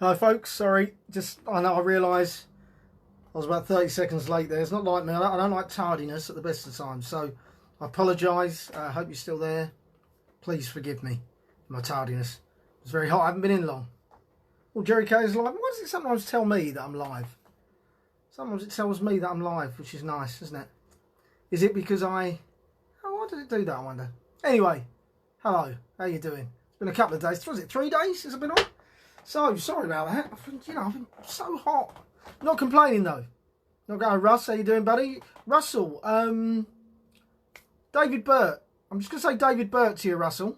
Hi folks, sorry, I know I realise I was about 30 seconds late there. It's not like me, I don't like tardiness at the best of times, so I apologise. I hope you're still there. Please forgive me for my tardiness. It's very hot, I haven't been in long. Well, Jerry Kay is live. Why does it sometimes tell me that I'm live? Sometimes it tells me that I'm live, which is nice, isn't it? Is it because why did it do that, I wonder? Anyway, hello, how you doing? It's been a couple of days. Was it 3 days since I've been on? So, sorry about that. I've been so hot. Not complaining, though. Not going, Russ, how you doing, buddy? Russell, David Burt. I'm just going to say David Burt to you, Russell.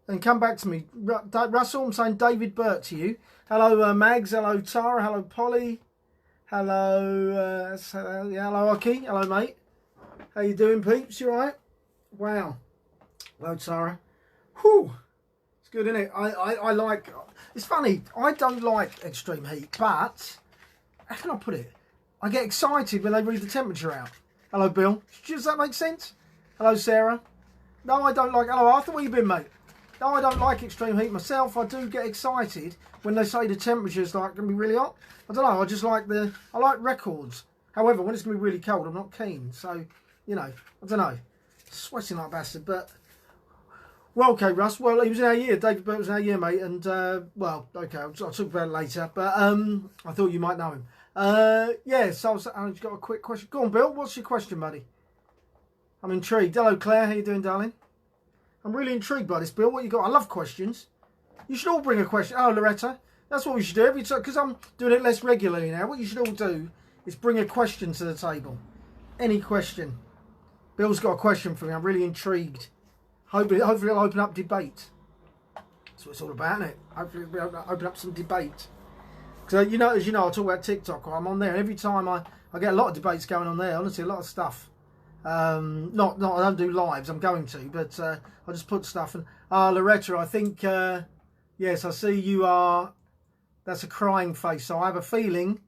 And come back to me. Russell, I'm saying David Burt to you. Hello, Mags. Hello, Tara. Hello, Polly. Hello, hello, Aki. Hello, mate. How you doing, peeps? You all right? Wow. Hello, Tara. Whew. It's good, isn't it? I like... It's funny, I don't like extreme heat, but how can I put it? I get excited when they read the temperature out. Hello, Bill. Does that make sense? Hello, Sarah. No, I don't like... Hello, Arthur. Where you been, mate? No, I don't like extreme heat myself. I do get excited when they say the temperature's like going to be really hot. I don't know. I just like I like records. However, when it's going to be really cold, I'm not keen. So, you know, I don't know. Sweating like a bastard, but... Well, okay, Russ. Well, he was in our year. David Burt was in our year, mate. And, well, okay, I'll talk about it later. But I thought you might know him. Yeah, so I've got a quick question. Go on, Bill. What's your question, buddy? I'm intrigued. Hello, Claire. How you doing, darling? I'm really intrigued by this, Bill. What you got? I love questions. You should all bring a question. Oh, Loretta. That's what we should do every time. Because I'm doing it less regularly now. What you should all do is bring a question to the table. Any question. Bill's got a question for me. I'm really intrigued. Hopefully it'll open up debate. That's what it's all about, isn't it? Hopefully it'll open up some debate. Because, as you know, I talk about TikTok. I'm on there. And every time I get a lot of debates going on there. Honestly, a lot of stuff. I don't do lives. I'm going to. But I just put stuff. And Loretta, I think, yes, I see you are... That's a crying face. So I have a feeling...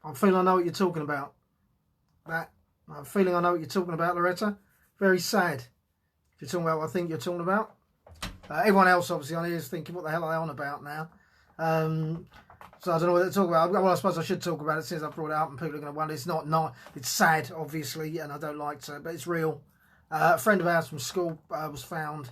I know what you're talking about. I have a feeling I know what you're talking about, Loretta. Very sad. If you're talking about what I think you're talking about. Everyone else, obviously, on here is thinking, what the hell are they on about now? So I don't know what they're talking about. Well, I suppose I should talk about it since I brought it up and people are going to wonder. It's not. It's sad, obviously, and I don't like to, but it's real. A friend of ours from school was found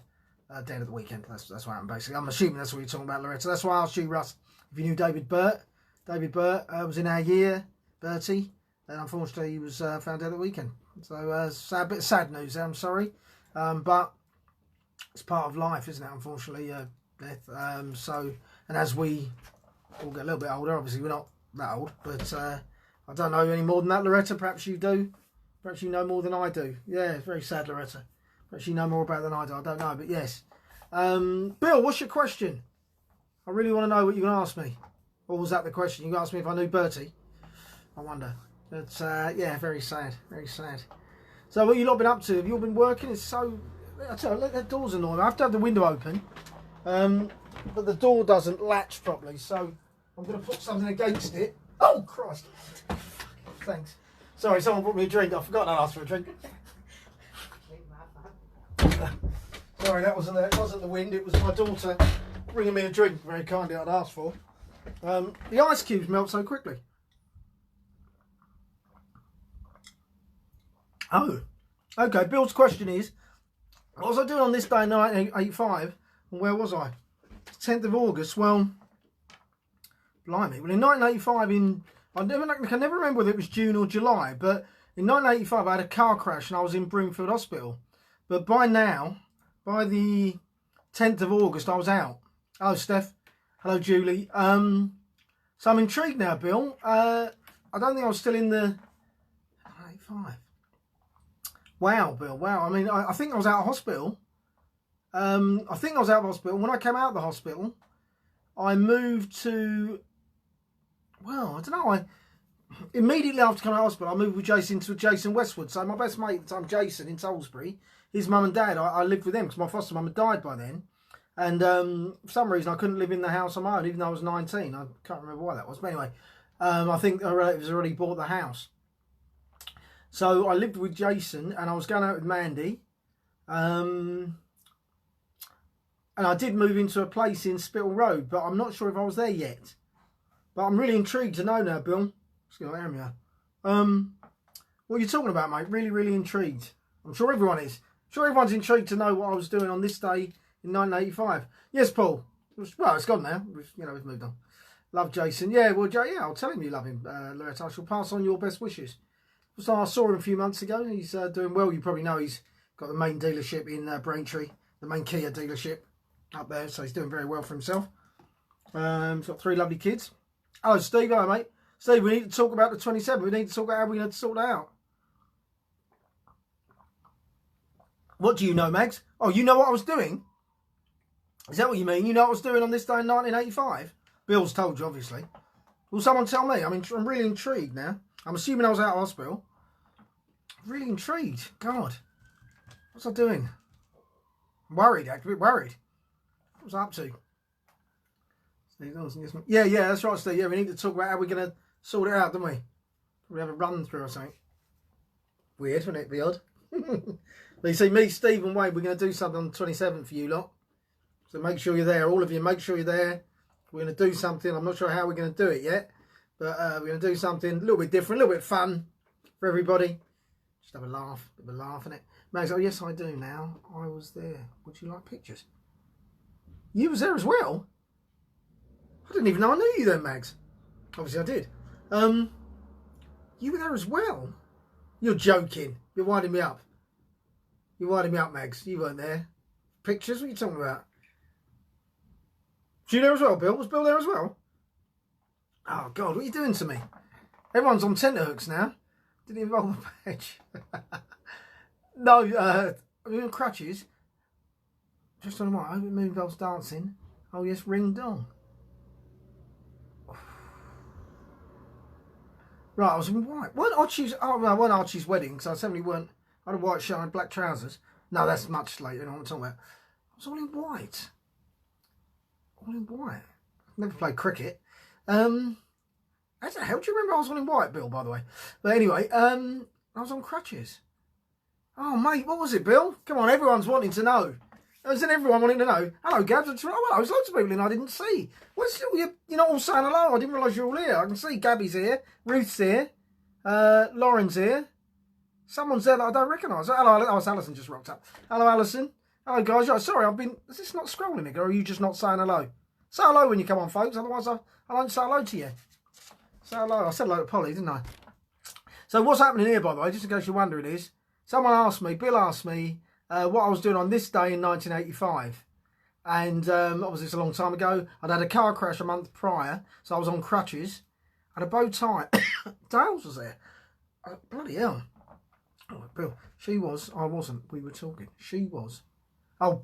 dead at the weekend. That's what happened, basically. I'm assuming that's what you're talking about, Loretta. That's why I asked you, Russ, if you knew David Burt. David Burt was in our year, Bertie, and unfortunately he was found dead at the weekend. So a bit of sad news there, I'm sorry. But it's part of life, isn't it, unfortunately, death. And as we all get a little bit older, obviously we're not that old, but I don't know any more than that, Loretta. Perhaps you do. Perhaps you know more than I do. Yeah, it's very sad, Loretta. Perhaps you know more about it than I do. I don't know, but yes. Bill, what's your question? I really want to know what you're going to ask me. Or was that the question? You asked me if I knew Bertie? I wonder. But yeah, very sad. Very sad. So what you lot been up to? Have you all been working? It's so... I tell you, that door's annoying. I have to have the window open. But the door doesn't latch properly. So I'm going to put something against it. Oh, Christ. Thanks. Sorry, someone brought me a drink. I forgot I asked for a drink. Sorry, that wasn't the wind. It was my daughter bringing me a drink. Very kindly I'd asked for. The ice cubes melt so quickly. Oh, okay. Bill's question is, what was I doing on this day in 1985? And where was I? 10th of August. Well, blimey. Well, in 1985, I can never remember whether it was June or July, but in 1985, I had a car crash and I was in Broomfield Hospital. But by now, by the 10th of August, I was out. Hello, Steph. Hello, Julie. So I'm intrigued now, Bill. I don't think I was still in the 85. Wow, Bill, wow. I mean, I think I was out of hospital. When I came out of the hospital, I moved to... Well, I don't know. Immediately after coming out of hospital, I moved with Jason to Jason Westwood. So my best mate at the time, Jason, in Salisbury, his mum and dad, I lived with them because my foster mum had died by then. And for some reason, I couldn't live in the house on my own, even though I was 19. I can't remember why that was. But anyway, I think our relatives already bought the house. So I lived with Jason and I was going out with Mandy. And And I did move into a place in Spittle Road, but I'm not sure if I was there yet. But I'm really intrigued to know now, Bill. Let's go there, yeah. What are you talking about, mate? Really, really intrigued. I'm sure everyone is. I'm sure everyone's intrigued to know what I was doing on this day in 1985. Yes, Paul. Well, it's gone now. We've moved on. Love Jason. Yeah, well, yeah, I'll tell him you love him, Loretta. I shall pass on your best wishes. So I saw him a few months ago. He's doing well. You probably know he's got the main dealership in Braintree, the main Kia dealership up there. So he's doing very well for himself. He's got 3 lovely kids. Hello, Steve. Hello, mate. Steve, we need to talk about the 27. We need to talk about how we're going to sort that out. What do you know, Mags? Oh, you know what I was doing? Is that what you mean? You know what I was doing on this day in 1985? Bill's told you, obviously. Will someone tell me? I'm really intrigued now. I'm assuming I was out of hospital. I'm really intrigued. God. What's I doing? I'm worried, actually. A bit worried. What was I up to? Yeah, that's right, Steve. Yeah, we need to talk about how we're going to sort it out, don't we? We have a run through or something. Weird, wouldn't it be odd? But you see, me, Steve and Wade, we're going to do something on the 27th for you lot. So make sure you're there. All of you, make sure you're there. We're going to do something. I'm not sure how we're going to do it yet. But we're going to do something a little bit different, a little bit fun for everybody. Just have a laugh. A bit of a laugh in it. Max, oh yes, I do now. I was there. Would you like pictures? You was there as well? I didn't even know I knew you then, Mags. Obviously I did. You were there as well? You're joking. You're winding me up. You're winding me up, Mags. You weren't there. Pictures? What are you talking about? Was you there as well, Bill? Was Bill there as well? Oh, God, what are you doing to me? Everyone's on tenterhooks now. Didn't involve a badge. No, I'm on crutches. Just on what? I hope Moon Girl's dancing. Oh, yes, Ring Dong. Right, I was in white. Weren't Archie's? Oh, no, weren't Archie's wedding, because I certainly weren't. I had a white shirt and black trousers. No, that's much later. You know what I'm talking about. I was all in white. All in white. Never played cricket. How do you remember I was all in white, Bill, by the way? But anyway, I was on crutches. Oh, mate, what was it, Bill? Come on, everyone's wanting to know. Isn't everyone wanting to know? Hello, Gabs. Oh, well, there's loads of people in I didn't see. You're not all saying hello. I didn't realise you're all here. I can see Gabby's here. Ruth's here. Lauren's here. Someone's there that I don't recognise. Hello, oh, it's Alison just rocked up. Hello, Alison. Hello, guys. Yeah, sorry, is this not scrolling again, or are you just not saying hello? Say hello when you come on, folks. Otherwise, I don't say hello to you. Say hello. I said hello to Polly, didn't I? So what's happening here, by the way, just in case you're wondering, is someone asked me, Bill asked me, what I was doing on this day in 1985. And obviously it's a long time ago. I'd had a car crash a month prior, so I was on crutches. I had a bow tie. Dales was there. Bloody hell. Oh, Bill. She was. I wasn't. We were talking. She was. Oh.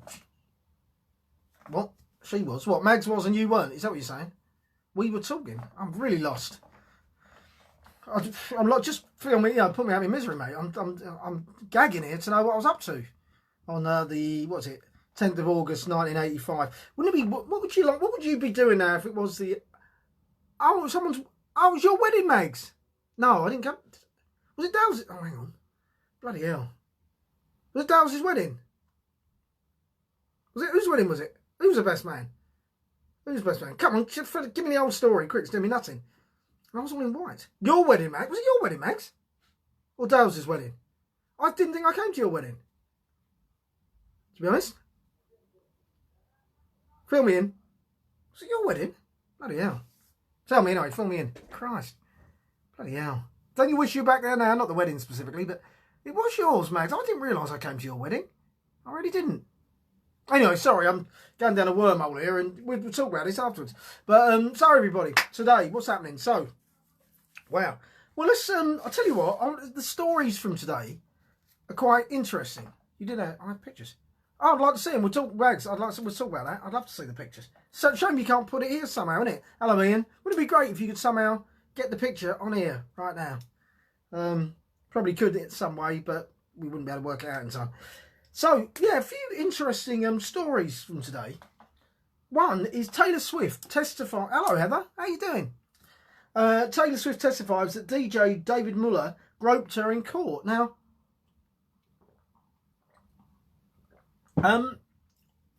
What? She was. What? Mags was and you weren't. Is that what you're saying? We were talking. I'm really lost. I'm like, just feel me, put me out of my misery, mate. I'm gagging here to know what I was up to on the, what's it, 10th of August 1985. Wouldn't it be, what would you like, what would you be doing now if it was the, oh, it was your wedding, Mags? No, I didn't come, was it Dale's? Oh, hang on, bloody hell. Was it Dale's wedding? Was it, whose wedding was it? Who was the best man? Who's the best man? Come on, give me the whole story, quick, it's doing me nothing. I was all in white. Your wedding, Max? Was it your wedding, Max? Or Dale's wedding? I didn't think I came to your wedding. To be honest. Fill me in. Was it your wedding? Bloody hell. Tell me anyway, fill me in. Christ. Bloody hell. Don't you wish you were back there now? Not the wedding specifically, but it was yours, Max. I didn't realise I came to your wedding. I really didn't. Anyway, sorry, I'm going down a wormhole here, and we'll talk about this afterwards. But, sorry everybody, today, what's happening? So, wow. Well, let's, I'll tell you what, the stories from today are quite interesting. You did I have pictures. Oh, I'd like to see them. We'll talk, Rags, we'll talk about that. I'd love to see the pictures. So, shame you can't put it here somehow, isn't it? Hello, Ian. Wouldn't it be great if you could somehow get the picture on here right now? Probably could in some way, but we wouldn't be able to work it out in time. So, yeah, a few interesting stories from today. One is Taylor Swift testify. Hello, Heather. How you doing? Taylor Swift testifies that DJ David Muller groped her in court. Now,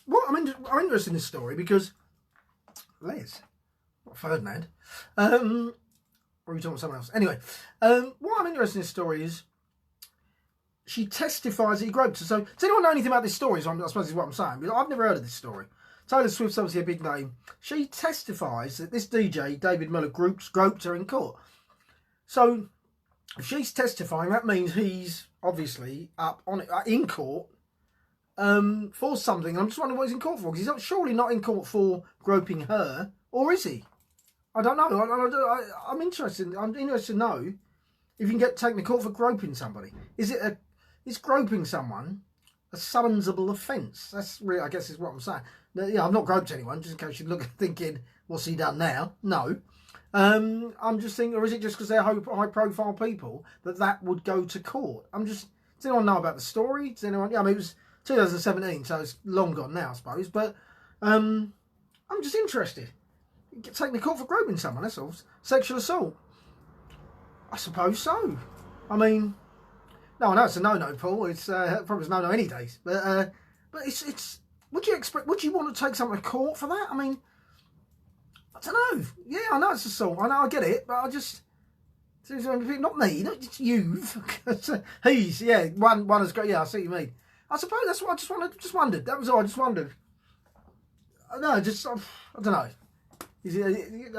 what I'm interested in this story because Les, not Ferdinand, or are you talking about someone else? Anyway, what I'm interested in this story is she testifies that he groped her. So, does anyone know anything about this story? So I suppose is what I'm saying. Because I've never heard of this story. Taylor Swift's obviously a big name. She testifies that this DJ, David Muller, groped her in court. So, if she's testifying, that means he's obviously up on it in court for something. I'm just wondering what he's in court for, because he's surely not in court for groping her, or is he? I don't know. I'm interested. I'm interested to know if you can get taken to court for groping somebody. Is groping someone a summonsable offence? That's really, I guess, is what I'm saying. Now, yeah, I've not groped anyone, just in case you're thinking, what's he done now? No. I'm just thinking, or is it just because they're high-profile people that would go to court? Does anyone know about the story? Does anyone? Yeah, I mean, it was 2017, so it's long gone now, I suppose. But I'm just interested. Get taken to court for groping someone, that's all. Sexual assault. I suppose so. I mean, no, I know it's a no-no, Paul. It's probably a no-no any days. But it's. Would you want to take someone to court for that? I mean, I don't know. Yeah, I know it's assault. I know, I get it, but I just. Not me, not just you. He's, yeah, one has got. Yeah, I see what you mean. I suppose that's what I just wondered. That was all. I just wondered. No, I don't know. I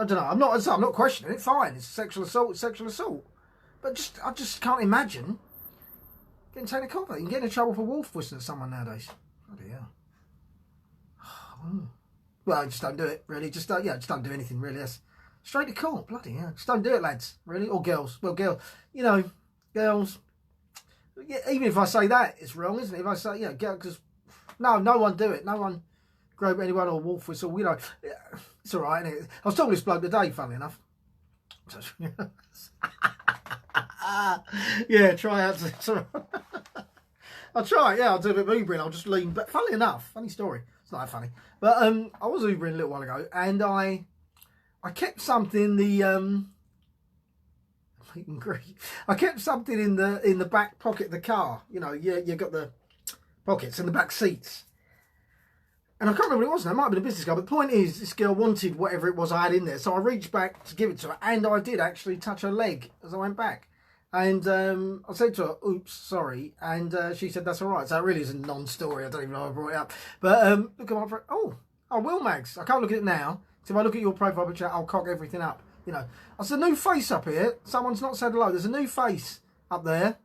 don't know. I'm not questioning it. Fine, it's sexual assault. It's sexual assault. But I just can't imagine getting taken to court. You can get in trouble for wolf whistling at someone nowadays. Bloody hell. Well, just don't do it. Really, just don't do anything. Really, that's straight to court. Bloody hell. Just don't do it, lads. Really, or girls. Well, girls. Yeah, even if I say that, it's wrong, isn't it? If I say, because no one do it. No one grope anyone or wolf whistle. It's all right, isn't it? I was talking to this bloke today, funnily enough. Yeah, try out. I'll try it. Yeah, I'll do a bit of Ubering. I'll just lean back. Funnily enough, funny story. It's not that funny, but I was Ubering a little while ago, and I kept something in the I kept something in the back pocket of the car. You got the pockets in the back seats. And I can't remember what it was now. It might have been a business card. But the point is, this girl wanted whatever it was I had in there. So I reached back to give it to her. And I did actually touch her leg as I went back. And I said to her, oops, sorry. And she said, that's all right. So it really is a non-story. I don't even know I brought it up. But look at my friend. Oh, Will Mags. I can't look at it now. So if I look at your profile picture, I'll cock everything up. There's a new face up here. Someone's not said hello. There's a new face up there.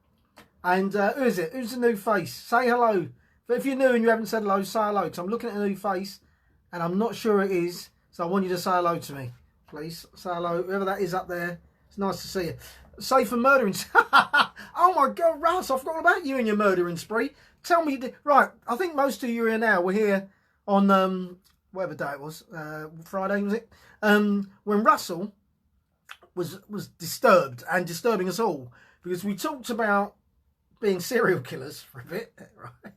And who is it? Who's the new face? Say hello. But if you're new and you haven't said hello, say hello. Because I'm looking at a new face and I'm not sure it is. So I want you to say hello to me. Please say hello. Whoever that is up there. It's nice to see you. Safe for murdering. Oh my God, Russ, I forgot about you and your murdering spree. Tell me. Right, I think most of you here now were here on whatever day it was. Friday, was it? When Russell was disturbed and disturbing us all. Because we talked about being serial killers for a bit. Right?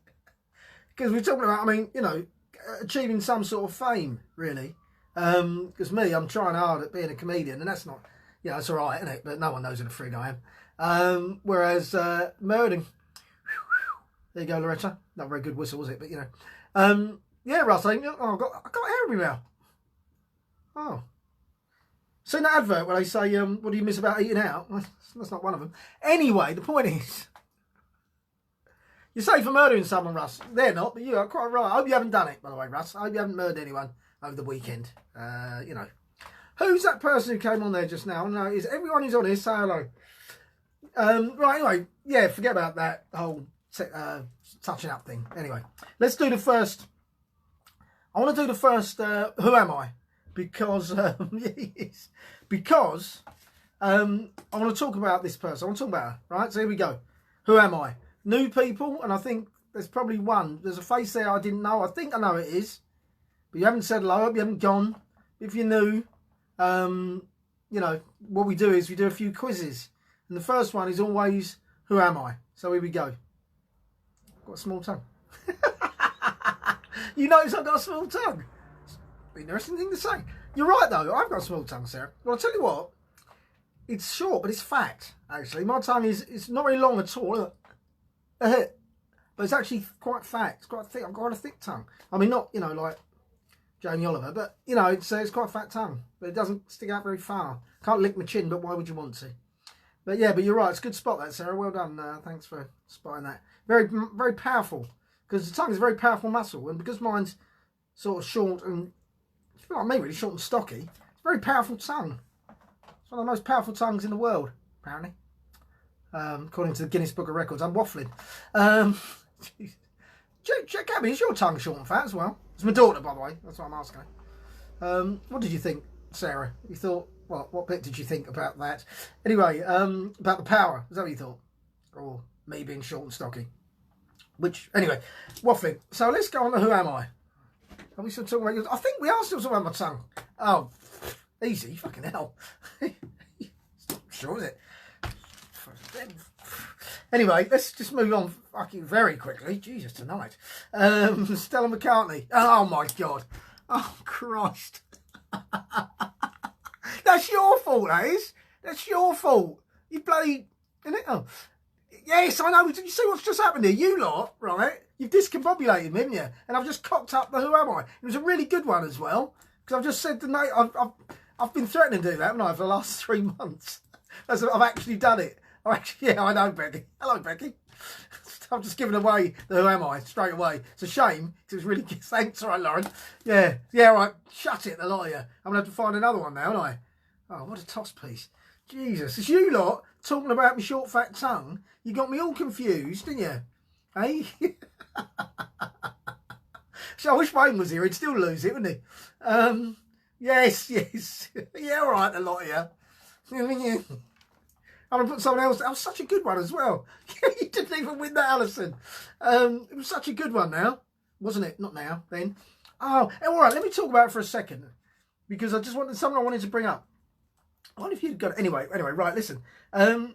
Because we're talking about, achieving some sort of fame, really. Because I'm trying hard at being a comedian, and that's not, it's all right, isn't it? But no one knows what a frig I am. Whereas murdering, there you go, Loretta. Not a very good whistle, was it? But, yeah, Russ, I got hair in my mouth. Oh. Seen that advert where they say, what do you miss about eating out? That's not one of them. Anyway, the point is, you're safe for murdering someone, Russ. They're not, but you are quite right. I hope you haven't done it, by the way, Russ. I hope you haven't murdered anyone over the weekend. Who's that person who came on there just now? No, is everyone who's on here, say hello. Right, anyway, yeah, forget about that whole touching up thing. Anyway, let's do the first. I want to do the first, who am I? Because, I want to talk about this person. I want to talk about her, right? So here we go. Who am I? New people, and I think there's probably one. There's a face there I didn't know. I think I know it is. But you haven't said hello. I hope you haven't gone. If you're new, what we do is we do a few quizzes. And the first one is always, who am I? So here we go. I've got a small tongue. You notice I've got a small tongue. Interesting thing to say. You're right though, I've got a small tongue, Sarah. Well, I'll tell you what, it's short, but it's fat, actually. My tongue is not very long at all. but it's actually quite fat. It's quite thick. I've got a thick tongue. I mean, not, you know, like Jamie Oliver, but, you know, it's quite a fat tongue. But it doesn't stick out very far. Can't lick my chin, but why would you want to? But yeah, but you're right. It's a good spot, that, Sarah. Well done. Thanks for spotting that. Very, very powerful. Because the tongue is a very powerful muscle. And because mine's sort of short and, it's like me really, short and stocky, it's a very powerful tongue. It's one of the most powerful tongues in the world, apparently. According to the Guinness Book of Records. I'm waffling. Gabby, is your tongue short and fat as well? It's my daughter, by the way. That's what I'm asking her. What did you think, Sarah? You thought, well, what bit did you think about that? Anyway, about the power. Is that what you thought? Or me being short and stocky? Which, anyway, waffling. So let's go on to Who Am I? Are we still talking about yours? I think we are still talking about my tongue. Oh, easy. Fucking hell. Sure, is it? Anyway, let's just move on fucking very quickly. Jesus, tonight. Stella McCartney. Oh, my God. Oh, Christ. That's your fault, that is. That's your fault. You bloody... Isn't it? Oh. Yes, I know. Did you see what's just happened here? You lot, right? You've discombobulated me, haven't you? And I've just cocked up the Who Am I? It was a really good one as well. Because I've just said the name... I've been threatening to do that, haven't I, for the last 3 months. I've actually done it. Yeah, I know, Becky. Hello, Becky. I'm just giving away the Who Am I straight away. It's a shame, because it was really good. Thanks, all right, Lauren. Yeah, right. Shut it, the lot of you. I'm going to have to find another one now, aren't I? Oh, what a toss piece. Jesus, it's you lot talking about my short, fat tongue. You got me all confused, didn't you? Hey? So I wish Wayne was here. He'd still lose it, wouldn't he? Yes. Yeah, all right, the lot of you. I'm going to put someone else. That was such a good one as well. You didn't even win that, Alison. It was such a good one now. Wasn't it? Not now, then. Oh, all right. Let me talk about it for a second. Because I just wanted something I wanted to bring up. I wonder if you'd got it. Anyway, right, listen. One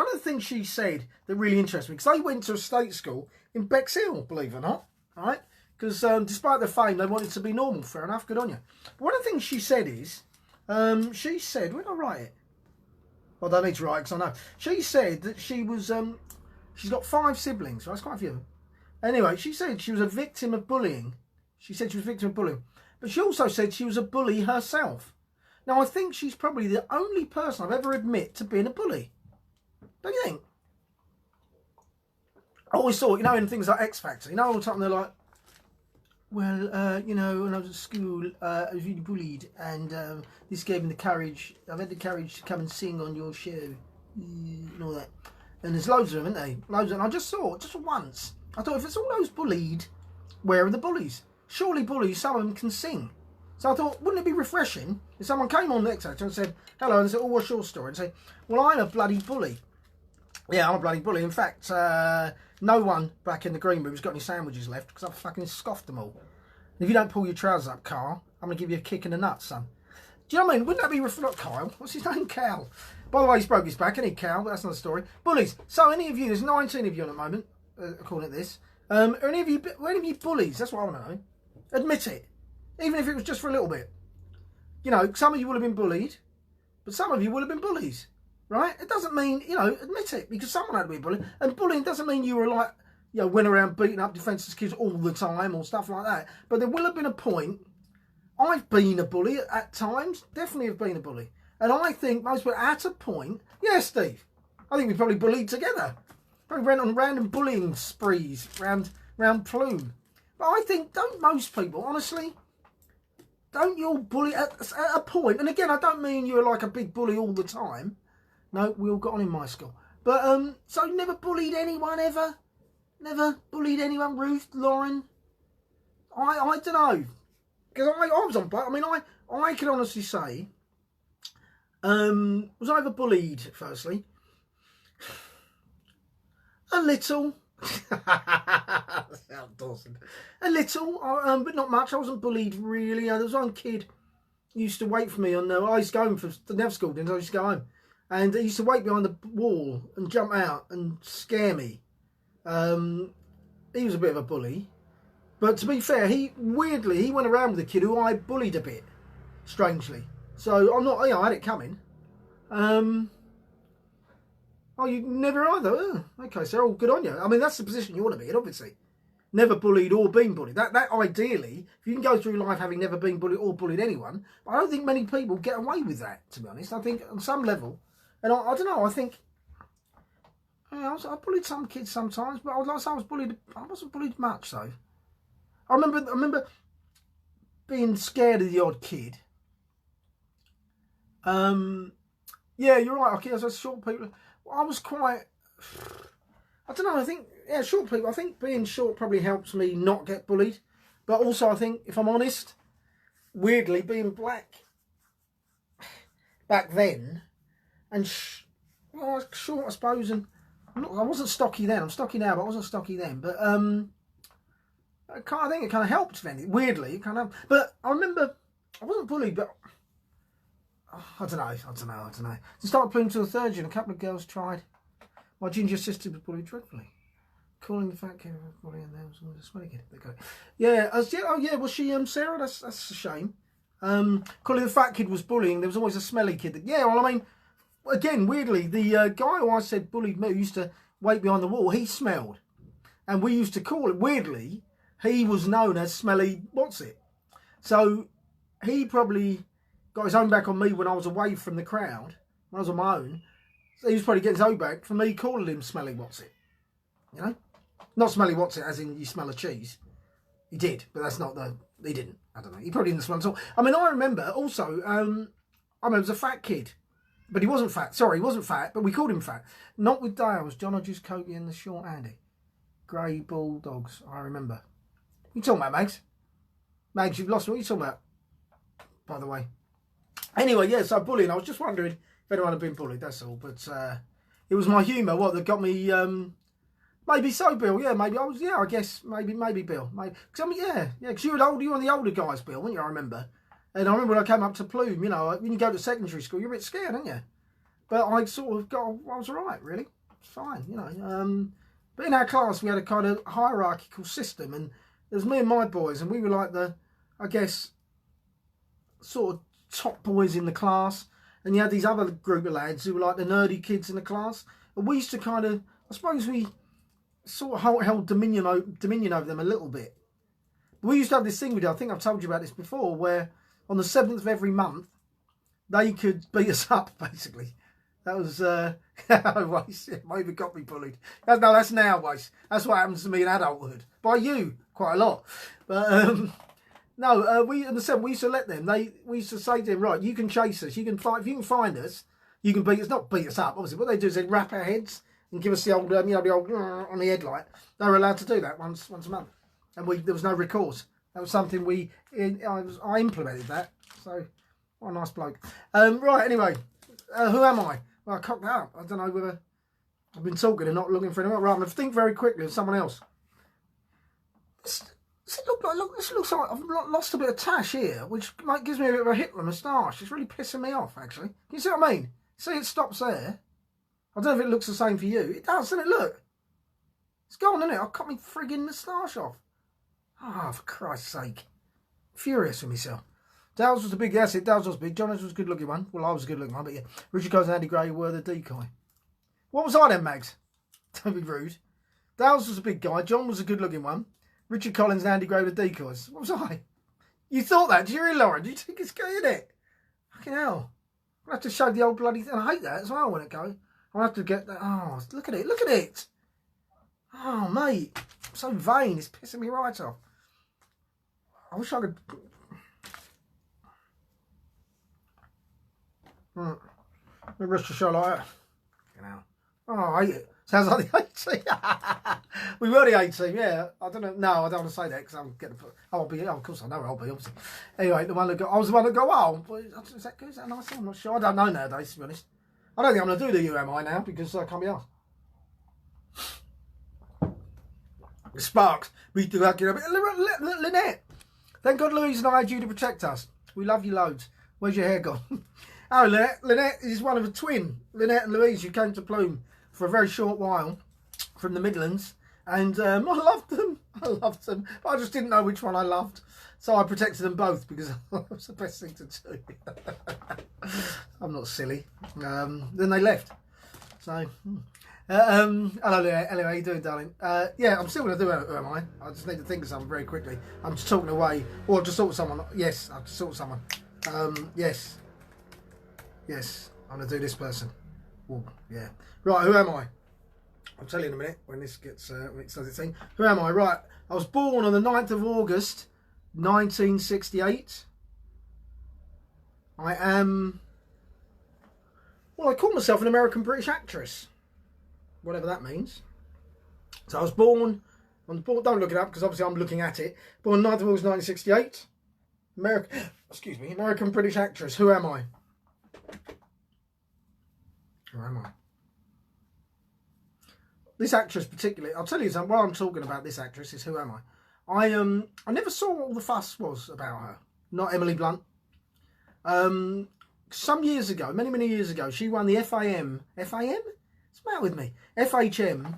of the things she said that really interested me, because they went to a state school in Bexhill, believe it or not. All right? Because despite their fame, they wanted to be normal. Fair enough. Good on you. But one of the things she said is, she said, where did I write it? Well, I don't need to write because I know. She said that she was, she's got 5 siblings, right? That's quite a few. Anyway, she said she was a victim of bullying. She said she was a victim of bullying. But she also said she was a bully herself. Now, I think she's probably the only person I've ever admit to being a bully. Don't you think? I always thought, you know, in things like X Factor, you know, all the time they're like, well, you know, when I was at school, I was really bullied, and this gave me the courage. I've had the courage to come and sing on your show, and all that. And there's loads of them, isn't there? Loads of them. I just thought, just once, I thought, if it's all those bullied, where are the bullies? Surely bullies, some of them can sing. So I thought, wouldn't it be refreshing if someone came on X Factor and said, hello, and said, oh, what's your story? And say, well, I'm a bloody bully. Yeah, I'm a bloody bully. In fact, no one back in the green room's got any sandwiches left because I've fucking scoffed them all. And if you don't pull your trousers up, Carl, I'm going to give you a kick in the nuts, son. Do you know what I mean? Wouldn't that be... Not Kyle. What's his name? Cal. By the way, he's broke his back, isn't he, Cal? But that's another story. Bullies. So any of you, there's 19 of you on at the moment, according to this. Are any of you bullies? That's what I want to know. Admit it. Even if it was just for a little bit. You know, some of you will have been bullied, but some of you will have been bullies. Right? It doesn't mean, you know, admit it, because someone had to be a bully. And bullying doesn't mean you were like, you know, went around beating up defenceless kids all the time or stuff like that. But there will have been a point. I've been a bully at times. Definitely have been a bully. And I think most people at a point, yeah, Steve, I think we probably bullied together. Probably went on random bullying sprees round Plume. But I think, don't most people, honestly, don't you all bully at a point? And again, I don't mean you're like a big bully all the time. No, we all got on in my school. But, so never bullied anyone ever? Never bullied anyone, Ruth, Lauren? I don't know. Because I was on, I mean, I can honestly say, was I ever bullied, firstly? A little. Dawson. A little, but not much. I wasn't bullied, really. There was one kid who used to wait for me on, I used to go home for the Nev school, didn't I? I used to go home. And he used to wait behind the wall and jump out and scare me. He was a bit of a bully. But to be fair, he went around with a kid who I bullied a bit, strangely. So I'm not, you know, I had it coming. I Oh, you never either. Oh, okay, so all good on you. I mean, that's the position you want to be in, obviously. Never bullied or been bullied. That ideally, if you can go through life having never been bullied or bullied anyone, but I don't think many people get away with that, to be honest. I think on some level, and I don't know, I think, I bullied some kids sometimes, but I was bullied. I wasn't bullied much, though. I remember being scared of the odd kid. Yeah, you're right. Okay, as short people, I was quite. I don't know. I think short people. I think being short probably helps me not get bullied, but also I think, if I'm honest, weirdly being black back then, and well, I was short, I suppose, and I wasn't stocky then. I'm stocky now, but I wasn't stocky then. But I think it kind of helped then. Weirdly, it kind of. But I remember I wasn't bullied, but I don't know. To start playing to the third year, a couple of girls tried. My ginger sister was bullied dreadfully. Calling the fat kid bullying, and there was a smelly kid. Yeah, was she Sarah? That's a shame. Calling the fat kid was bullying. There was always a smelly kid. Yeah, well, I mean, again, weirdly, the guy who I said bullied me, who used to wait behind the wall, he smelled, and we used to call it. Weirdly, he was known as Smelly What's It. So he probably got his own back on me when I was away from the crowd, when I was on my own. So he was probably getting his own back for me calling him Smelly What's It. You know? Not Smelly What's It as in you smell a cheese. He did, but that's not he didn't. I don't know. He probably didn't smell at all. I mean, I remember also, I remember there was a fat kid, but he wasn't fat. Sorry, he wasn't fat, but we called him fat. Not with Dales, John Hodges, Cokie and the short Andy. Grey Bulldogs, I remember. What you talking about, Mags? Mags, you've lost me. What are you talking about? By the way. Anyway, yeah, so bullying. I was just wondering if anyone had been bullied, that's all. But it was my humour, that got me... maybe so, Bill. Yeah, maybe I was... Yeah, I guess maybe Bill. Because I mean, yeah, because you were one of the older guys, Bill, weren't you? I remember. And I remember when I came up to Plume, you know, when you go to secondary school, you're a bit scared, aren't you? But I sort of I was all right, really. It's fine, you know. But in our class, we had a kind of hierarchical system, and it was me and my boys, and we were like I guess, sort of top boys in the class, and you had these other group of lads who were like the nerdy kids in the class, and we used to kind of, I suppose we sort of held dominion over them a little bit. We used to have this thing we did, I think I've told you about this before, where on the 7th of every month, they could beat us up, basically. That was, Wace, maybe got me bullied. No, that's now, Wace. That's what happens to me in adulthood. By you, quite a lot. But, no, we in the 7th, we used to let them, we used to say to them, right, you can chase us, you can fight, if you can find us, you can beat us, not beat us up, obviously. What they do is they wrap our heads and give us the old, the old on the headlight. They were allowed to do that once a month. And there was no recourse. That was something I implemented that. So, what a nice bloke. Right, anyway, who am I? Well, I cocked that up. I don't know whether I've been talking and not looking for anyone. Right, I'm going to think very quickly of someone else. This looks like I've lost a bit of tash here, which gives me a bit of a Hitler moustache. It's really pissing me off, actually. Can you see what I mean? See, it stops there. I don't know if it looks the same for you. It does, doesn't it? Look. It's gone, isn't it? I've cut my frigging moustache off. Ah, for Christ's sake. Furious with myself. Dales was the big, that's it, Dales was big. John was a good looking one. Well, I was a good looking one, but yeah. Richard Coles and Andy Gray were the decoy. What was I then, Mags? Don't be rude. Dales was a big guy. John was a good looking one. Richard Collins and Andy Gray were decoys. What was I? You thought that, did you really, Lauren? Did you think it's good, isn't it? Fucking hell. I'll have to show the old bloody thing. I hate that as well when it goes. I'll have to get that. Oh, look at it. Look at it. Oh, mate. I'm so vain. It's pissing me right off. I wish I could... The rest of the show like that. You know. Oh, I hate it. Sounds like the A team. We were the A team, yeah. I don't know. No, I don't want to say that because I'll get the. I'll be. Oh, of course, I know I'll be. Obviously. Anyway, I was the one that go. Oh, is that good? Is that nice? I'm not sure. I don't know nowadays, to be honest. I don't think I'm going to do the UMI now because I can't be asked. Sparks. We do that. Lynette. Thank God Louise and I had you to protect us. We love you loads. Where's your hair gone? Oh, Lynette. Lynette is one of a twin. Lynette and Louise, who came to Plume for a very short while from the Midlands. And I loved them. But I just didn't know which one I loved. So I protected them both because that was the best thing to do. I'm not silly. Then they left. 'Cause I was like, oh, look at it. Look at it. Oh, mate. So vain. It's pissing me right off. I wish I could. I won't be. Oh, of course, I know I'll be. Obviously. Anyway, the one that got. I was the one that go. Oh, then they left. So, hello, anyway, how you doing, darling? Yeah, I'm still going to do Who Am I? I just need to think of something very quickly. I'm just talking away. Or I've just thought of someone. Yes, I've just thought of someone. Yes, I'm going to do this person. Ooh, yeah. Right, who am I? I'll tell you in a minute when this gets, when it says its thing. Who am I? Right, I was born on the 9th of August, 1968. I am... Well, I call myself an American British actress, whatever that means. So I was born on the don't look it up because obviously I'm looking at it. Born 9th of August 1968. American British actress. Who am I? Who am I? This actress particularly, I'll tell you something. While I'm talking about this actress, is who am I? I never saw what all the fuss was about her. Not Emily Blunt. Some years ago, many years ago, she won the FAM. What's the matter with me? FHM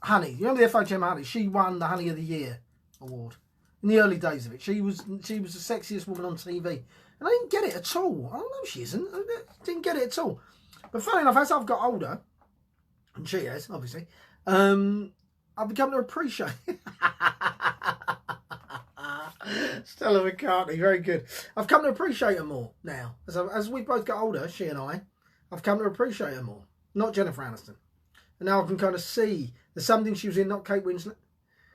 Honey. You know the FHM Honey? She won the Honey of the Year award in the early days of it. She was the sexiest woman on TV, and I didn't get it at all. I don't know, she isn't. I didn't get it at all. But funny enough, as I've got older, and she has obviously, I've become to appreciate. Stella McCartney, very good. I've come to appreciate her more now. As we both got older, she and I've come to appreciate her more. Not Jennifer Aniston. And now I can kind of see there's something she was in, not Kate Winslet,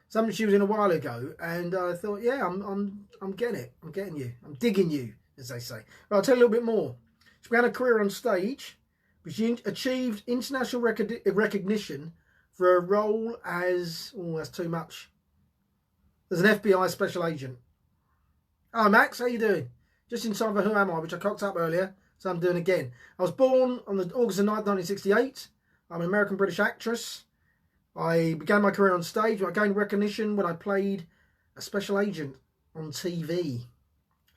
something she was in a while ago, and I thought, yeah, I'm getting it. I'm getting you. I'm digging you, as they say. Well, I'll tell you a little bit more. She began a career on stage, but she achieved international recognition for a role as, oh, that's too much, as an FBI special agent. Hi Max, how you doing? Just in time for Who Am I, which I cocked up earlier, so I'm doing again. I was born on the August the 9th, 1968. I'm an American British actress. I began my career on stage. I gained recognition when I played a special agent on TV.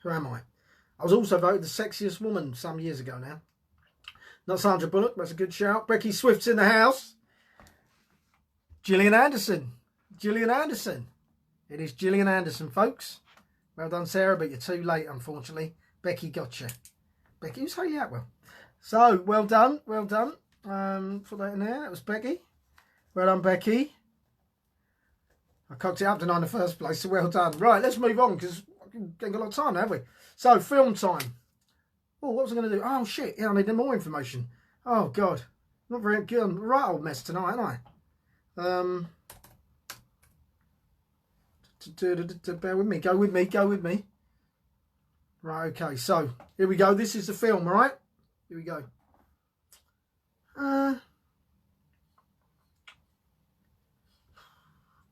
Who am I? I was also voted the sexiest woman some years ago now. Not Sandra Bullock, that's a good shout. Becky Swift's in the house. Gillian Anderson. Gillian Anderson. It is Gillian Anderson, folks. Well done, Sarah, but you're too late, unfortunately. Becky got you. Becky, who's Hayley Atwell? So, well done, well done. Put that in there. That was Becky. Well done, Becky. I cocked it up to 9 in the first place, so well done. Right, let's move on, because we ain't got a lot of time, have we? So, film time. Oh, what was I going to do? Oh, shit. Yeah, I need more information. Oh, God. Not very good. I'm a right old mess tonight, aren't I? Bear with me. Go with me. Go with me. Right, okay. So, here we go. This is the film, all right? Here we go.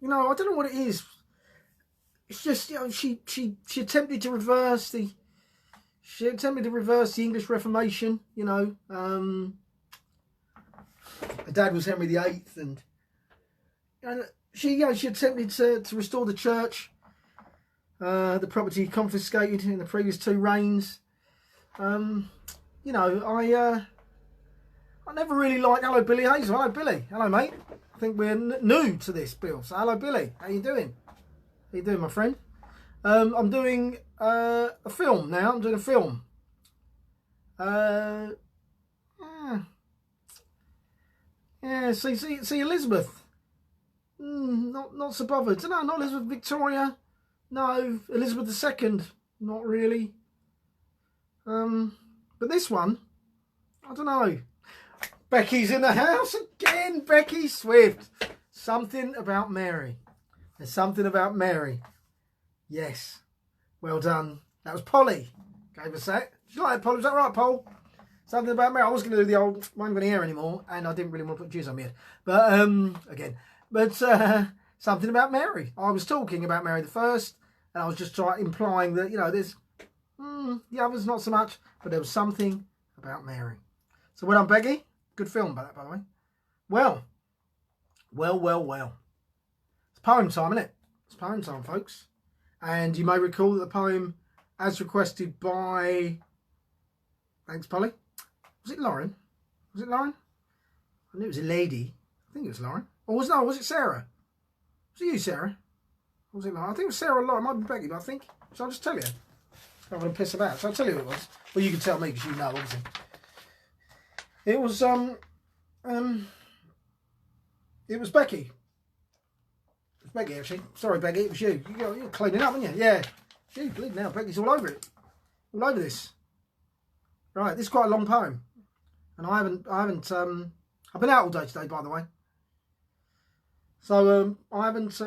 You know, I don't know what it is. It's just, you know, she attempted to reverse the... She attempted to reverse the English Reformation, you know. Her dad was Henry VIII, and she attempted to restore the church, the property confiscated in the previous 2 reigns. You know, I never really liked... Hello, Billy Hazel. Hello, Billy. Hello, mate. I think we're new to this, Bill. So, hello, Billy. How you doing? How you doing, my friend? I'm doing a film now. I'm doing a film. Yeah. See, Elizabeth. Not so bothered. No, not Elizabeth Victoria. No, Elizabeth II. Not really. But this one, I don't know. Becky's in the house again. Becky Swift. Something about Mary. There's something about Mary. Yes. Well done. That was Polly. Gave us that. Did you like that, Polly? Was that right, Paul? Something about Mary. I was going to do the old, I wasn't going to hear anymore, and I didn't really want to put jizz on my head. But, again. But, something about Mary. I was talking about Mary the First, and I was just implying that, you know, there's, the others not so much, but there was something about Mary. So, well done, Becky. Good film, by the way. Well. It's poem time, isn't it? It's poem time, folks. And you may recall that the poem, as requested by... Thanks, Polly. Was it Lauren? Was it Lauren? I knew it was a lady. I think it was Lauren. Or was it Sarah? Was it you, Sarah? Or was it Lauren? I think it was Sarah or Lauren. It might be Becky, but I think... Shall I just tell you? I'm going to piss about. Shall I tell you who it was? Well, you can tell me because you know, obviously. It was It was Becky. It was Becky, actually. Sorry, Becky, it was you. You're cleaning up, aren't you? Yeah. Gee, bleed now. Becky's all over it. All over this. Right, this is quite a long poem. And I've been out all day today, by the way. So I haven't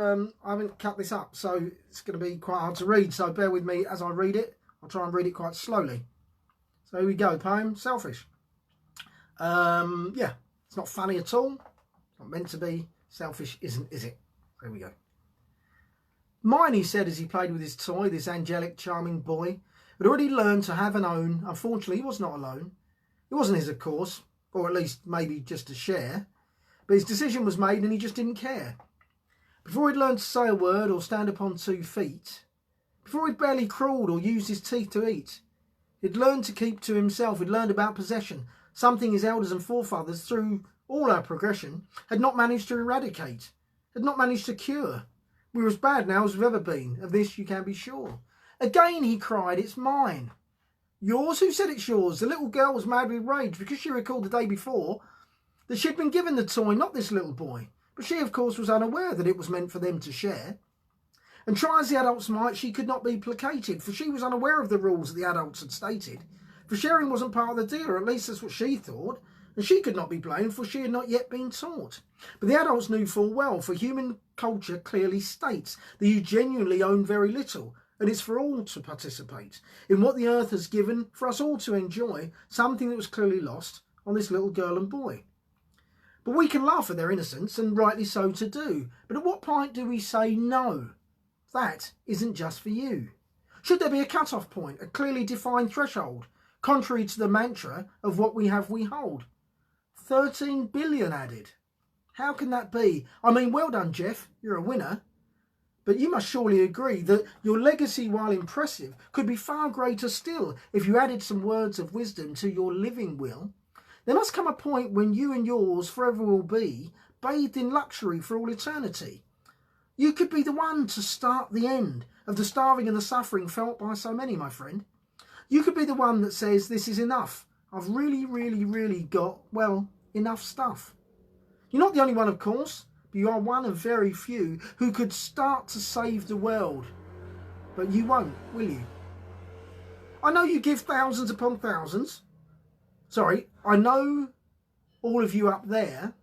cut this up, so it's going to be quite hard to read. So bear with me as I read it. I'll try and read it quite slowly. So here we go. Poem, Selfish. Yeah, it's not funny at all. It's not meant to be. Selfish isn't, is it? There we go. Mine, he said as he played with his toy, this angelic, charming boy, had already learned to have and own. Unfortunately, he was not alone. It wasn't his, of course, or at least maybe just to share. But his decision was made and he just didn't care. Before he'd learned to say a word or stand upon 2 feet, before he'd barely crawled or used his teeth to eat, he'd learned to keep to himself. He'd learned about possession, something his elders and forefathers, through all our progression, had not managed to eradicate, had not managed to cure. We were as bad now as we've ever been. Of this you can be sure. Again he cried, it's mine. Yours? Who said it's yours? The little girl was mad with rage because she recalled the day before that she'd been given the toy, not this little boy. But she, of course, was unaware that it was meant for them to share. And try as the adults might, she could not be placated, for she was unaware of the rules that the adults had stated. For sharing wasn't part of the deal, or at least that's what she thought. And she could not be blamed, for she had not yet been taught. But the adults knew full well, for human culture clearly states that you genuinely own very little, and it's for all to participate in what the earth has given for us all to enjoy, something that was clearly lost on this little girl and boy. But we can laugh at their innocence, and rightly so to do. But at what point do we say no? That isn't just for you. Should there be a cut-off point, a clearly defined threshold, contrary to the mantra of what we have we hold? 13 billion added. How can that be? I mean, well done, Jeff. You're a winner. But you must surely agree that your legacy, while impressive, could be far greater still if you added some words of wisdom to your living will. There must come a point when you and yours forever will be bathed in luxury for all eternity. You could be the one to start the end of the starving and the suffering felt by so many, my friend. You could be the one that says, this is enough. I've really got, well, enough stuff. You're not the only one, of course, but you are one of very few who could start to save the world. But you won't, will you? I know you give thousands upon thousands. Sorry, I know all of you up there,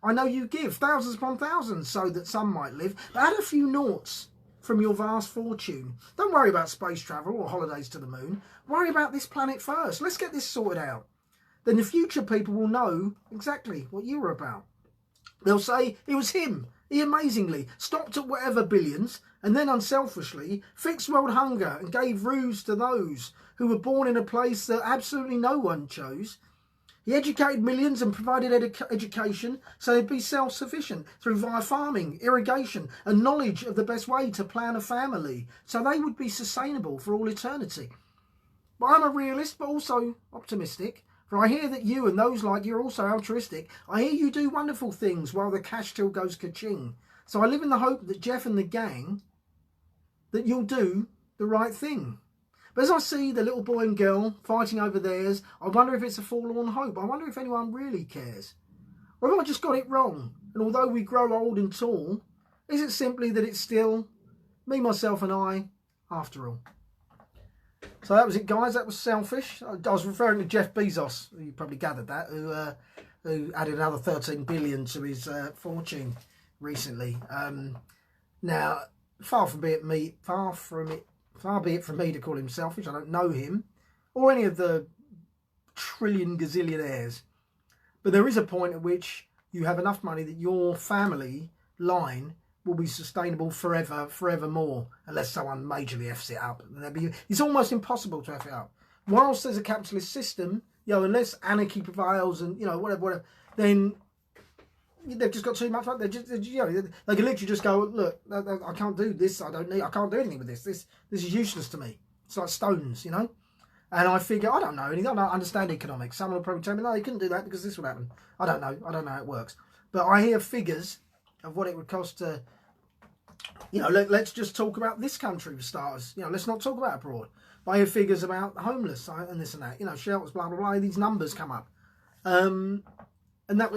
I know you give thousands upon thousands so that some might live, but add a few noughts from your vast fortune. Don't worry about space travel or holidays to the moon. Worry about this planet first. Let's get this sorted out. Then the future people will know exactly what you were about. They'll say it was him. He amazingly stopped at whatever billions and then unselfishly fixed world hunger and gave ruse to those who were born in a place that absolutely no one chose. He educated millions and provided education so they'd be self-sufficient via farming, irrigation and knowledge of the best way to plan a family so they would be sustainable for all eternity. But I'm a realist but also optimistic, for I hear that you and those like you are also altruistic. I hear you do wonderful things while the cash still goes ka-ching. So I live in the hope that Jeff and the gang, that you'll do the right thing. But as I see the little boy and girl fighting over theirs, I wonder if it's a forlorn hope. I wonder if anyone really cares. Or have I just got it wrong? And although we grow old and tall, is it simply that it's still me, myself and I, after all? So that was it, guys. That was Selfish. I was referring to Jeff Bezos. You probably gathered that, who added another 13 billion to his fortune recently. Now, far be it from me to call him selfish. I don't know him or any of the trillion gazillionaires. But there is a point at which you have enough money that your family line will be sustainable forevermore, unless someone majorly F's it up. It's almost impossible to F it up. Whilst there's a capitalist system, unless anarchy prevails and, whatever, then they've just got too much. They can literally just go, look, I can't do this. I can't do anything with this. This is useless to me. It's like stones, And I figure, I don't know anything. I don't understand economics. Someone will probably tell me, no, you couldn't do that because this would happen. I don't know. I don't know how it works. But I hear figures of what it would cost to, let's just talk about this country for starters. Let's not talk about abroad. But I hear figures about homeless and this and that. Shelters, blah, blah, blah. These numbers come up. and that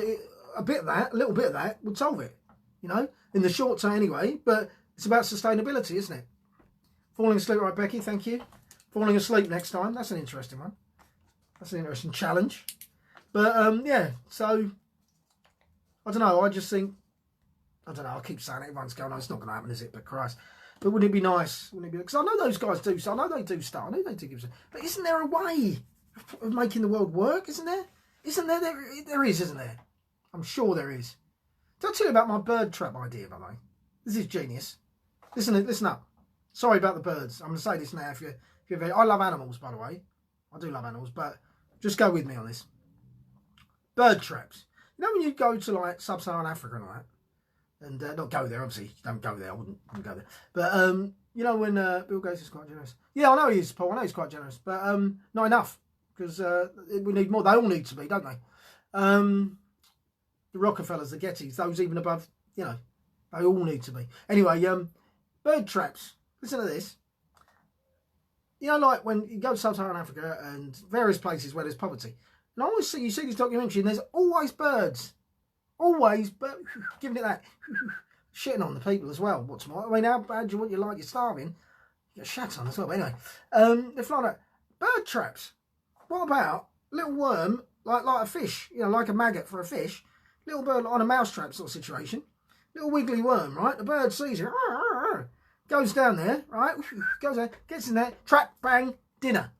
a bit of that, a little bit of that would solve it, you know, in the short term anyway. But it's about sustainability, isn't it? Falling asleep, right, Becky? Thank you. Falling asleep next time. That's an interesting one. That's an interesting challenge. But yeah, so I don't know. I just think, I don't know. I keep saying it, everyone's going, oh, it's not going to happen, is it? But Christ. But wouldn't it be nice? Wouldn't it be? Because I know those guys do. So I know they do stuff. I know they do give. But isn't there a way of making the world work? Isn't there? Isn't there? There is, isn't there? I'm sure there is. Did I tell you about my bird trap idea, by the way? This is genius. Listen up. Sorry about the birds. I'm going to say this now. I love animals, by the way. I do love animals, but just go with me on this. Bird traps. You know when you go to like sub-Saharan Africa and all that, and not go there, obviously. Don't go there. I wouldn't go there. But you know when Bill Gates is quite generous. Yeah, I know he is, Paul. I know he's quite generous, but not enough, because we need more. They all need to be, don't they? The Rockefellers, the Gettys, those even above, you know, they all need to be. Anyway, bird traps. Listen to this. You know, like when you go to sub-Saharan Africa and various places where there's poverty, and I always see, you see this documentary, and there's always birds. Always, but giving it that, shitting on the people as well. What's more, I mean, how bad do you want your life? You're starving. You get shat on as well. But anyway, they're flying out. Bird traps. What about little worm, like a fish, you know, like a maggot for a fish, little bird on a mousetrap sort of situation, little wiggly worm, right? The bird sees it, goes down there, right? Goes there, gets in there, trap, bang, dinner.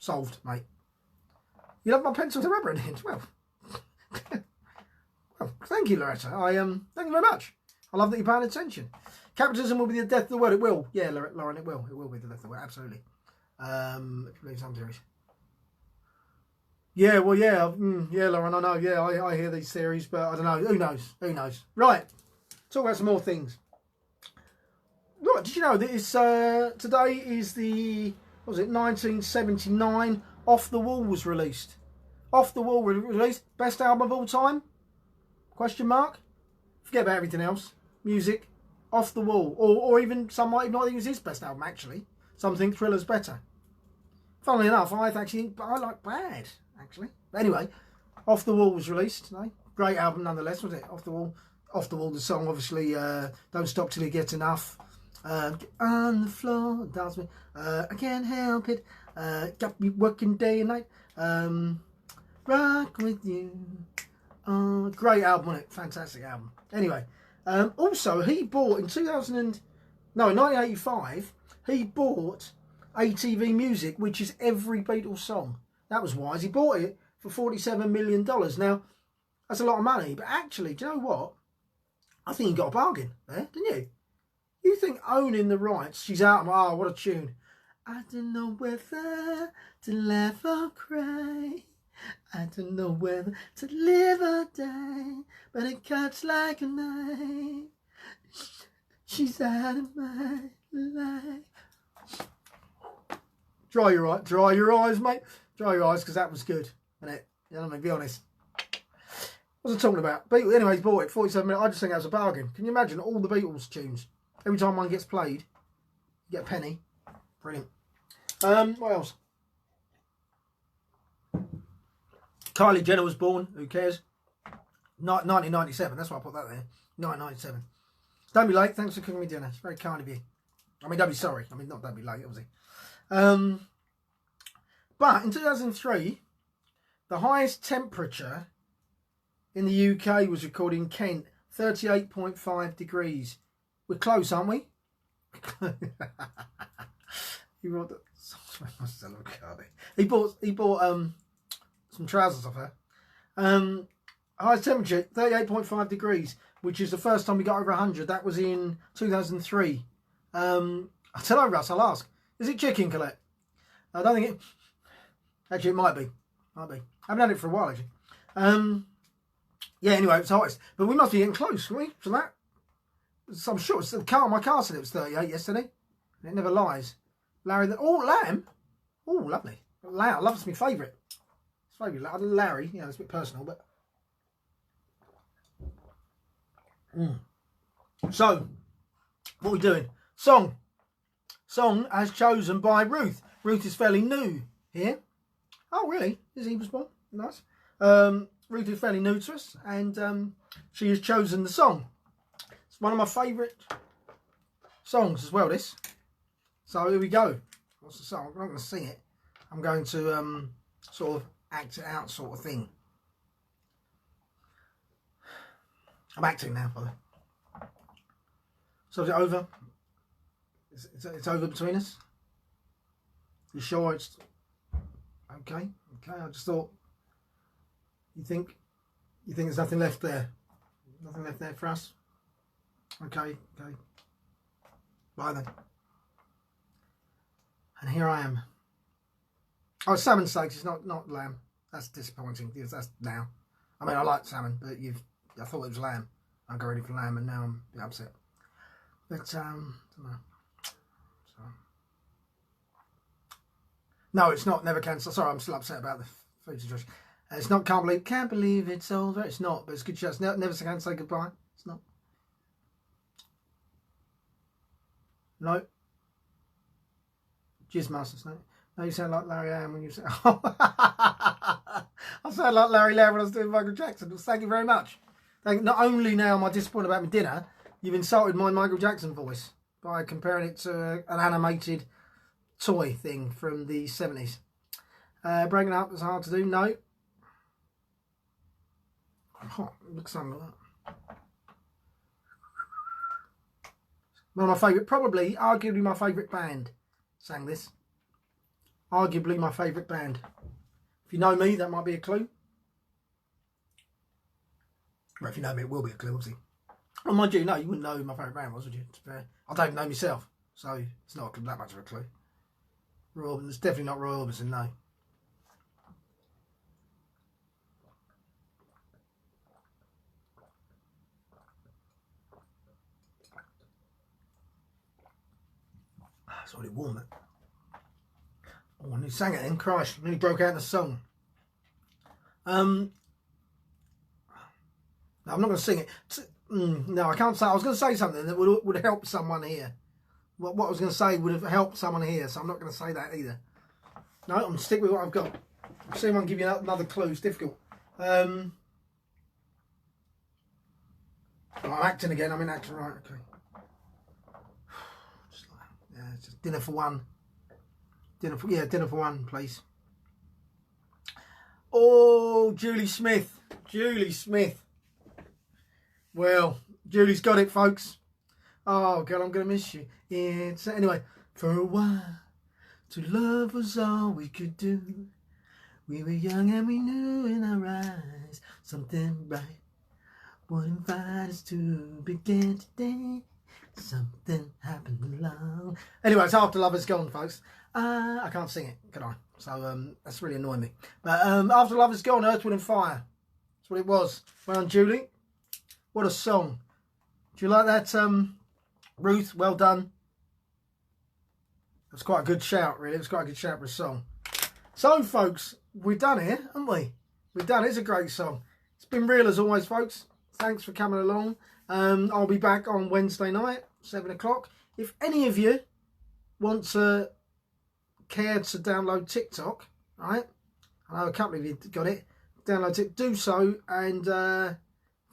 Solved, mate. You love my pencil to rubber in it? Well, well, thank you, Loretta. Thank you very much. I love that you're paying attention. Capitalism will be the death of the world. It will. Yeah, Lauren, it will. It will be the death of the world. Absolutely. Some series. Yeah, well, yeah, yeah, Lauren, I know. Yeah, I hear these theories, but I don't know. Who knows? Who knows? Right. Talk about some more things. Right, did you know that it's, today is the, what was it, 1979, Off the Wall was released. Off the Wall was released. Best album of all time? Question mark? Forget about everything else. Music. Off the Wall. Or even, some might not think it was his best album, actually. Some think Thriller's better. Funnily enough, I like Bad, actually. But anyway, Off the Wall was released today. Great album nonetheless, wasn't it? Off the Wall. Off the Wall, the song, obviously, Don't Stop Till You Get Enough. Get on the floor, dance me. I can't help it. Got me working day and night. Rock with you. Great album, wasn't it? Fantastic album. Anyway, also, he bought in 1985, he bought ATV Music, which is every Beatles song. That was wise. He bought it for $47 million. Now, that's a lot of money, but actually, do you know what? I think he got a bargain there, didn't you? You think owning the rights, she's out of, oh, what a tune. I don't know whether to laugh or cry. I don't know whether to live or die, but it cuts like a knife. She's out of my life. Dry your eyes, mate. Dry your eyes, because that was good, wasn't it? You know what I mean? Be honest. What was I talking about? Beatles. Anyway, he bought it, 47 minutes. I just think that was a bargain. Can you imagine all the Beatles tunes? Every time one gets played, you get a penny. Brilliant. What else? Kylie Jenner was born. Who cares? 1997. That's why I put that there. 1997. Don't be late. Thanks for cooking me dinner. It's very kind of you. I mean, don't be sorry. I mean, not don't be late, obviously. But in 2003, the highest temperature in the UK was recorded in Kent, 38.5 degrees. We're close, aren't we? He bought the, he bought some trousers off her. Highest temperature 38.5 degrees, which is the first time we got over 100. That was in 2003. I don't know, Russ. I'll ask. Is it chicken, Colette? I don't think it. Actually, it might be. Might be. I haven't had it for a while, actually. Yeah. Anyway, it's the hottest, but we must be getting close, aren't we? To that. So I'm sure it's the car. My car said it was 38 yesterday, and it never lies. Larry, lamb. Oh, lovely. Lamb, love's my favourite. It's favourite. Larry, you know, it's a bit personal, but. So, what are we doing? Song as chosen by Ruth. Ruth is fairly new here. Oh, really? Is he was born? Nice. Ruth is fairly new to us, and she has chosen the song. It's one of my favourite songs as well, this. So here we go. What's the song? I'm not going to sing it. I'm going to sort of act it out sort of thing. I'm acting now, by the way. So is it over? It's over between us? You sure it's... Okay, I just thought... You think there's nothing left there? Nothing left there for us? Okay. Bye then. And here I am. Oh, salmon steaks. It's not lamb. That's disappointing. Because that's now. I mean, I like salmon, but I thought it was lamb. I got ready for lamb, and now I'm a bit upset. But I don't know. So. No, it's not. Never cancel. Sorry, I'm still upset about the food situation. It's not. Can't believe it's over. It's not. But it's good. Just never can say goodbye. It's not. No. Jizz Master Snake. No, you sound like Larry Lamb when you say. I sound like Larry Lamb when I was doing Michael Jackson. Thank you very much. Not only now am I disappointed about my dinner, you've insulted my Michael Jackson voice by comparing it to an animated toy thing from the 70s. Breaking up is hard to do. No. I'm hot. Look something like that. One of my favourite, probably, arguably my favourite band sang this. Arguably my favourite band. If you know me, that might be a clue. Well, if you know me, it will be a clue, obviously. Well, mind you, no, you wouldn't know who my favourite band was, would you? I don't know myself, so it's not that much of a clue. Roy Orbison, it's definitely not Roy Orbison, no. It's already warm, it. Oh, and he sang it then, Christ, nearly broke out in the song. No, I'm not going to sing it. No, I can't say. I was going to say something that would help someone here. What I was going to say would have helped someone here, so I'm not going to say that either. No, I'm going to stick with what I've got. See if I can give you another clue. It's difficult. I'm acting again. I'm in action, right? Okay. Yeah, it's just dinner for one. Dinner for one, please. Oh, Julie Smith. Julie Smith. Well, Julie's got it, folks. Oh, girl, I'm going to miss you. Anyway, for a while, to love was all we could do. We were young and we knew in our eyes something right would invite us to begin today. Something happened along. Anyway, it's After Love Is Gone, folks. I can't sing it, can I? So that's really annoying me. But After Love Is Gone, Earth, Wind and Fire. That's what it was. Well done, Julie. What a song. Do you like that, Ruth? Well done. That's quite a good shout, really. It was quite a good shout for a song. So, folks, we're done here, haven't we? We're done. It's a great song. It's been real as always, folks. Thanks for coming along. I'll be back on Wednesday night, 7 o'clock. If any of you want to care to download TikTok, right? I know a couple of you got it. Download it. Do so. And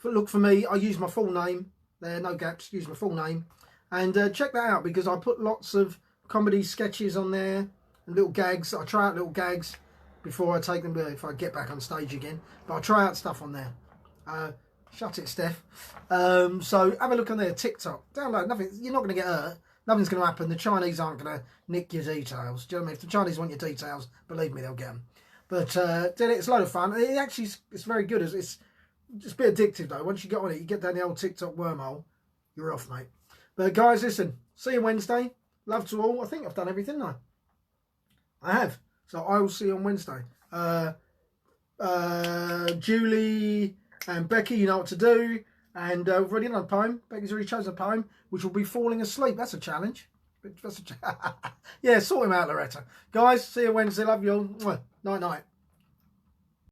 look for me. I use my full name. There, no gaps. Use my full name. And check that out because I put lots of comedy sketches on there and little gags. I try out little gags before I take them if I get back on stage again. But I try out stuff on there. Shut it, Steph. So have a look on there. TikTok. Download. Nothing. You're not going to get hurt. Nothing's going to happen. The Chinese aren't going to nick your details. Do you know what I mean? If the Chinese want your details, believe me, they'll get them. But it's a load of fun. It actually it's very good. It's a bit addictive though. Once you get on it, you get down the old TikTok wormhole. You're off, mate. But guys, listen. See you Wednesday. Love to all. I think I've done everything now. I have. So I will see you on Wednesday. Julie and Becky, you know what to do. And we've already done a poem. Becky's already chosen a poem, which will be Falling Asleep. That's a challenge. Yeah, sort him out, Loretta. Guys, see you Wednesday. Love you all. Night, night.